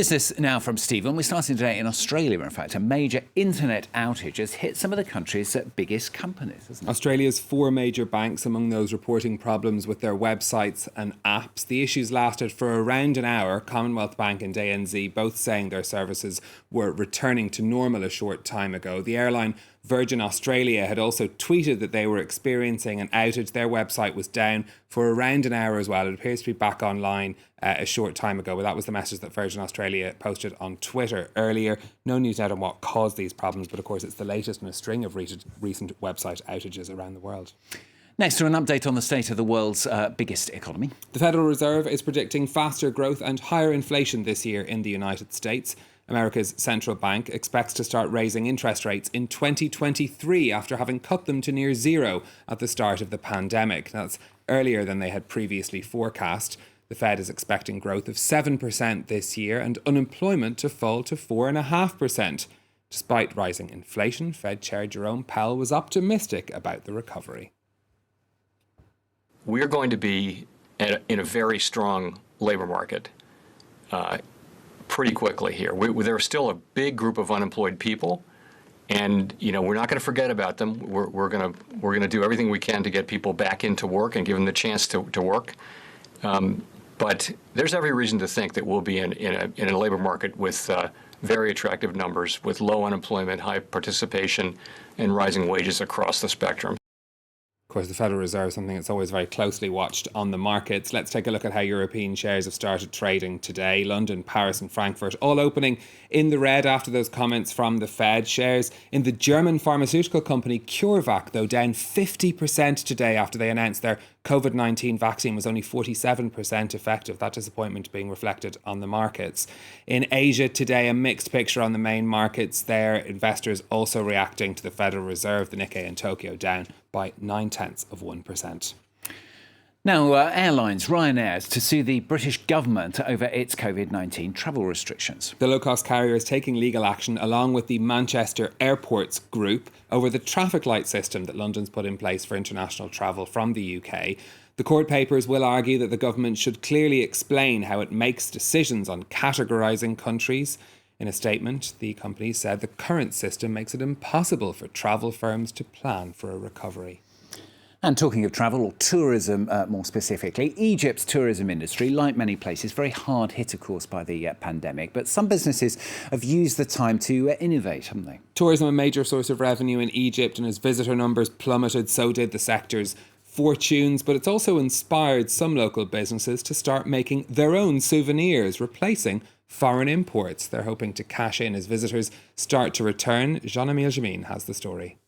Business now from Stephen. We're starting today in Australia, in fact. A major internet outage has hit some of the country's biggest companies, hasn't it? Australia's 4 major banks among those reporting problems with their websites and apps. The issues lasted for around an hour. Commonwealth Bank and ANZ both saying their services were returning to normal a short time ago. The airline Virgin Australia had also tweeted that they were experiencing an outage. Their website was down for around an hour as well. It appears to be back online a short time ago, but that was the message that Virgin Australia posted on Twitter earlier. No news out on what caused these problems, but of course it's the latest in a string of recent website outages around the world. Next to an update on the state of the world's biggest economy. The Federal Reserve is predicting faster growth and higher inflation this year in the United States. America's central bank expects to start raising interest rates in 2023 after having cut them to near zero at the start of the pandemic. That's earlier than they had previously forecast. The Fed is expecting growth of 7% this year and unemployment to fall to 4.5%. Despite rising inflation, Fed Chair Jerome Powell was optimistic about the recovery. We're going to be in a very strong labor market pretty quickly here. There's still a big group of unemployed people, and we're not going to forget about them. We're going to do everything we can to get people back into work and give them the chance to work. But there's every reason to think that we'll be in a labor market with very attractive numbers, with low unemployment, high participation, and rising wages across the spectrum. Of course, the Federal Reserve is something that's always very closely watched on the markets. Let's take a look at how European shares have started trading today. London, Paris and Frankfurt all opening in the red after those comments from the Fed. Shares in the German pharmaceutical company CureVac, though, down 50% today after they announced their COVID-19 vaccine was only 47% effective. That disappointment being reflected on the markets. In Asia today, a mixed picture on the main markets there. Investors also reacting to the Federal Reserve. The Nikkei in Tokyo down by 0.9%. Now, airlines, Ryanair, is to sue the British government over its COVID-19 travel restrictions. The low-cost carrier is taking legal action along with the Manchester Airports Group over the traffic light system that London's put in place for international travel from the UK. The court papers will argue that the government should clearly explain how it makes decisions on categorising countries. In a statement, the company said the current system makes it impossible for travel firms to plan for a recovery. And talking of travel, or tourism more specifically, Egypt's tourism industry, like many places, very hard hit, of course, by the pandemic. But some businesses have used the time to innovate, haven't they? Tourism, a major source of revenue in Egypt, and as visitor numbers plummeted, so did the sector's fortunes. But it's also inspired some local businesses to start making their own souvenirs, replacing foreign imports. They're hoping to cash in as visitors start to return. Jean-Emile Jamin has the story.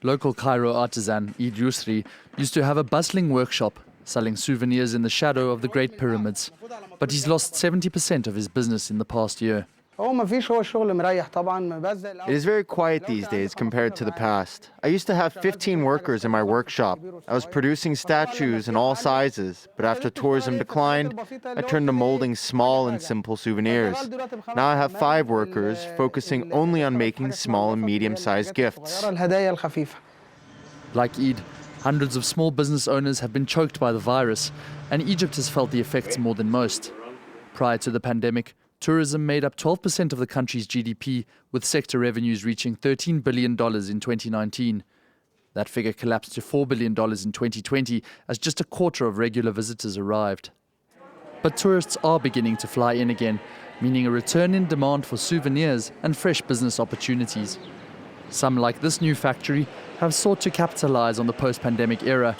Local Cairo artisan Eid Yusri used to have a bustling workshop selling souvenirs in the shadow of the Great Pyramids, but he's lost 70% of his business in the past year. It is very quiet these days compared to the past. I used to have 15 workers in my workshop. I was producing statues in all sizes, but after tourism declined, I turned to molding small and simple souvenirs. Now I have 5 workers focusing only on making small and medium-sized gifts. Like Eid, hundreds of small business owners have been choked by the virus, and Egypt has felt the effects more than most. Prior to the pandemic, tourism made up 12% of the country's GDP, with sector revenues reaching $13 billion in 2019. That figure collapsed to $4 billion in 2020 as just a quarter of regular visitors arrived. But tourists are beginning to fly in again, meaning a return in demand for souvenirs and fresh business opportunities. Some, like this new factory, have sought to capitalize on the post-pandemic era.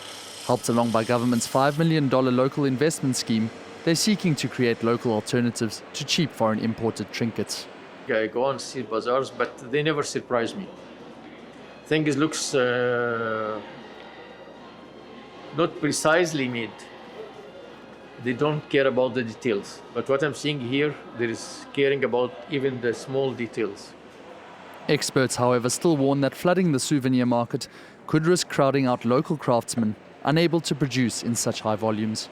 Helped along by government's $5 million local investment scheme, they're seeking to create local alternatives to cheap foreign imported trinkets. I go on see bazaars, but they never surprise me. Things looks not precisely made. They don't care about the details. But what I'm seeing here, there is caring about even the small details. Experts, however, still warn that flooding the souvenir market could risk crowding out local craftsmen unable to produce in such high volumes.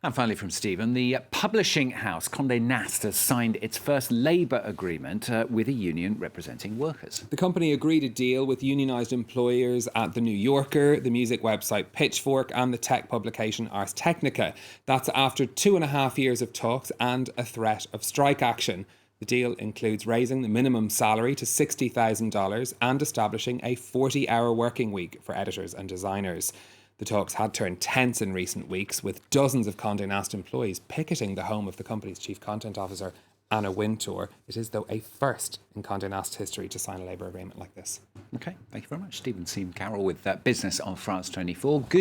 And finally from Stephen, the publishing house Conde Nast has signed its first labour agreement with a union representing workers. The company agreed a deal with unionised employers at The New Yorker, the music website Pitchfork and the tech publication Ars Technica. That's after 2.5 years of talks and a threat of strike action. The deal includes raising the minimum salary to $60,000 and establishing a 40-hour working week for editors and designers. The talks had turned tense in recent weeks, with dozens of Conde Nast employees picketing the home of the company's chief content officer, Anna Wintour. It is, though, a first in Conde Nast history to sign a labour agreement like this. OK, thank you very much. Stephen Seam Carroll with Business on France 24. Good.